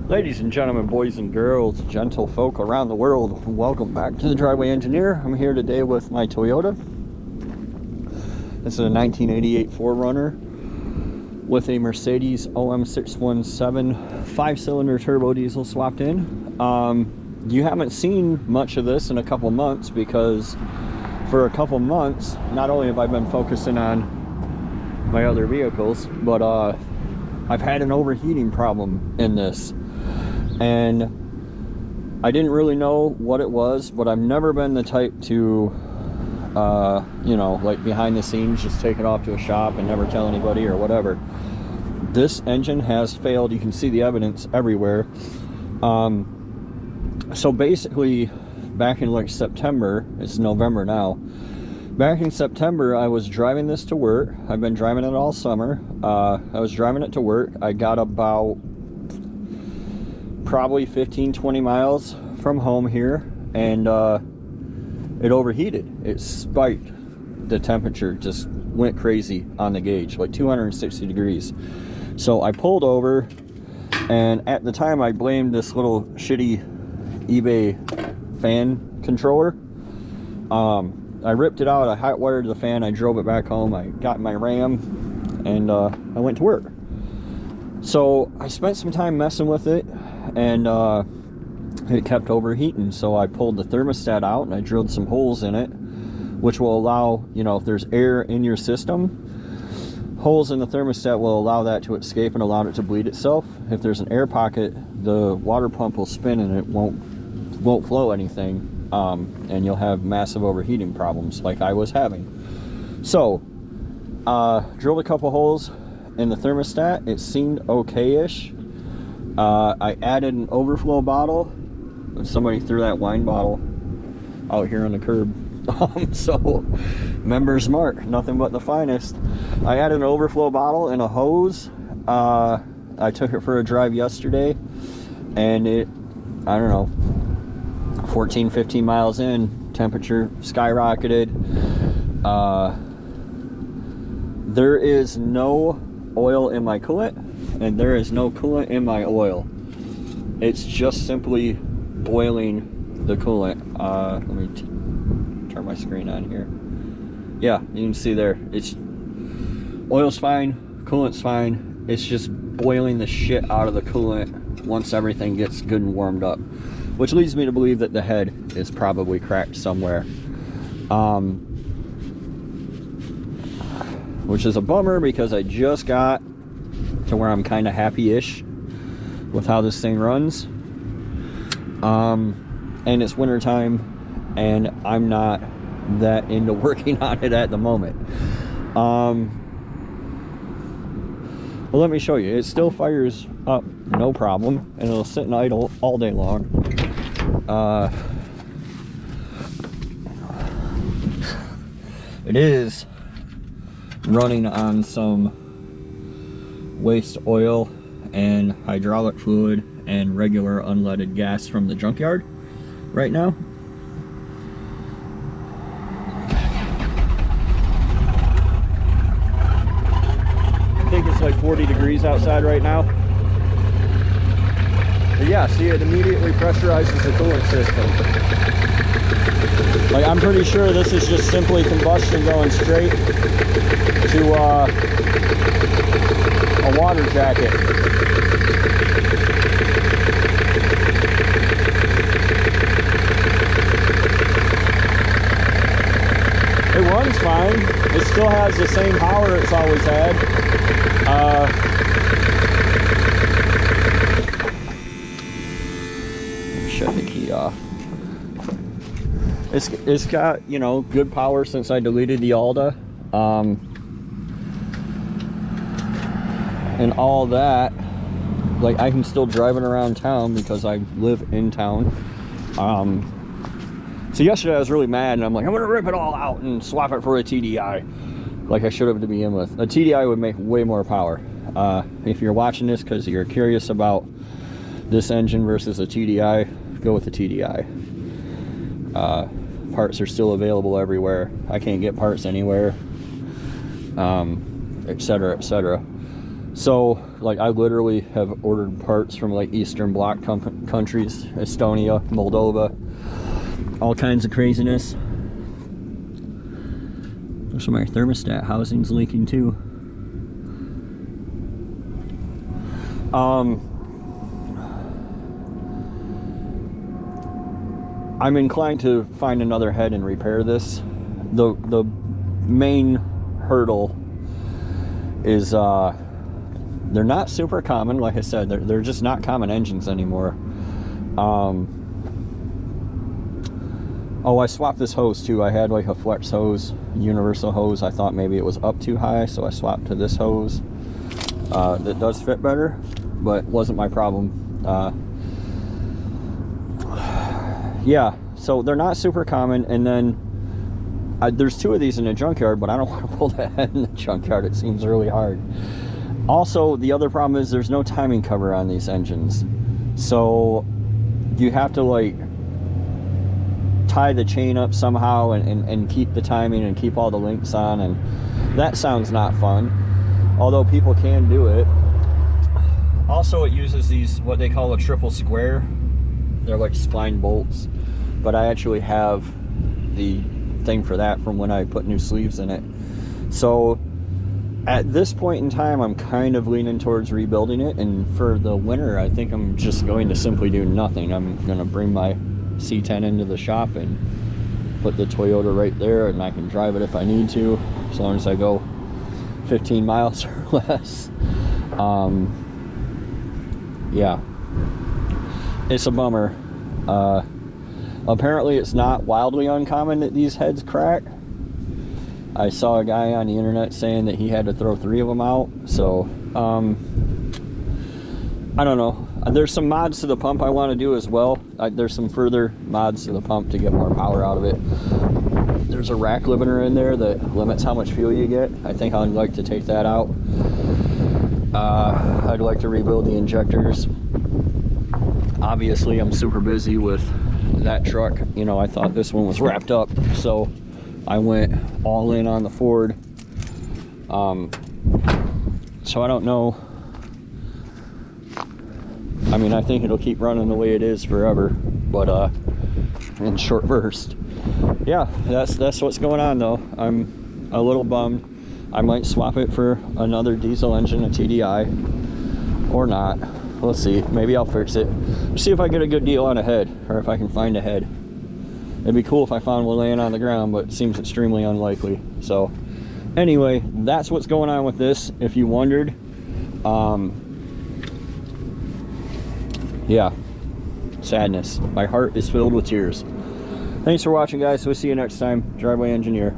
Ladies and gentlemen, boys and girls, gentle folk around the world, welcome back to the Driveway Engineer. I'm here today with my Toyota. This is a 1988 4runner with a Mercedes OM617 5-cylinder turbo diesel swapped in. You haven't seen much of this in a couple months because for a couple months, not only have I been focusing on my other vehicles, but I've had an overheating problem in this. And I didn't really know what it was, but I've never been the type to, you know, like behind the scenes, just take it off to a shop and never tell anybody or whatever. This engine has failed. You can see the evidence everywhere. So basically, back in like September, it's November now. Back in September, I was driving this to work. I've been driving it all summer. I was driving it to work. I got about probably 15-20 miles from home here, and it overheated. It spiked. The temperature just went crazy on the gauge, like 260 degrees. So I pulled over, and at the time I blamed this little shitty eBay fan controller. I ripped it out, I hot wired the fan, I drove it back home, I got my RAM, and I went to work. So I spent some time messing with it, and it kept overheating. So I pulled the thermostat out and I drilled some holes in it, which will allow, you know, if there's air in your system, holes in the thermostat will allow that to escape and allow it to bleed itself. If there's an air pocket, the water pump will spin and it won't flow anything, and you'll have massive overheating problems like I was having. So drilled a couple holes in the thermostat. It seemed okay-ish. I added an overflow bottle. Somebody threw that wine bottle out here on the curb. So members mark, nothing but the finest. I added an overflow bottle and a hose. I took it for a drive yesterday, and it, I don't know, 14-15 miles in, temperature skyrocketed. There is no oil in my coolant, and there is no coolant in my oil. It's just simply boiling the coolant. Let me turn my screen on here. Yeah, you can see there, it's oil's fine, coolant's fine. It's just boiling the shit out of the coolant once everything gets good and warmed up, which leads me to believe that the head is probably cracked somewhere, which is a bummer because I just got to where I'm kind of happy-ish with how this thing runs. And it's winter time, and I'm not that into working on it at the moment. Well, let me show you. It still fires up no problem, and it'll sit and idle all day long. It is running on some waste oil and hydraulic fluid and regular unleaded gas from the junkyard right now. I think it's like 40 degrees outside right now. But yeah, see, it immediately pressurizes the coolant system. Like, I'm pretty sure this is just simply combustion going straight to a water jacket. It runs fine. It still has the same power it's always had. Shut the key off. It's got, you know, good power since I deleted the Alda. And all that, like, I can still drive it around town because I live in town. So yesterday I was really mad, and I'm like, I'm gonna rip it all out and swap it for a TDI, like I should have to begin with. A TDI would make way more power. If you're watching this because you're curious about this engine versus a TDI, go with the TDI. Parts are still available everywhere. I can't get parts anywhere, etc., etc. So like I literally have ordered parts from like Eastern Bloc countries, Estonia, Moldova, all kinds of craziness. So my thermostat housing's leaking too. I'm inclined to find another head and repair this. The main hurdle is they're not super common. Like I said, they're just not common engines anymore. Oh, I swapped this hose too. I had like a flex hose, universal hose. I thought maybe it was up too high, so I swapped to this hose. That does fit better, but wasn't my problem. Yeah, so they're not super common. And then there's 2 of these in the junkyard, but I don't want to pull that head in the junkyard. It seems really hard. Also, the other problem is there's no timing cover on these engines, so you have to like tie the chain up somehow and keep the timing and keep all the links on, and that sounds not fun, although people can do it. Also, it uses these, what they call a triple square. They're like spline bolts, but I actually have the thing for that from when I put new sleeves in it. So at this point in time, I'm kind of leaning towards rebuilding it, and for the winter, I think I'm just going to simply do nothing. I'm going to bring my C10 into the shop and put the Toyota right there, and I can drive it if I need to, as long as I go 15 miles or less. Yeah, it's a bummer. Apparently it's not wildly uncommon that these heads crack. I saw a guy on the internet saying that he had to throw 3 of them out, so I don't know. There's some mods to the pump I want to do as well. There's some further mods to the pump to get more power out of it. There's a rack limiter in there that limits how much fuel you get. I think I'd like to take that out. I'd like to rebuild the injectors. Obviously, I'm super busy with that truck. You know, I thought this one was wrapped up, so I went all in on the Ford. So I don't know. I mean, I think it'll keep running the way it is forever, but in short burst. Yeah, that's what's going on though. I'm a little bummed. I might swap it for another diesel engine, a TDI, or not. We'll see. Maybe I'll fix it. See if I get a good deal on a head, or if I can find a head. It'd be cool if I found one laying on the ground, but it seems extremely unlikely. So anyway, that's what's going on with this, if you wondered. Yeah, sadness. My heart is filled with tears. Thanks for watching, guys. We'll see you next time. Driveway Engineer.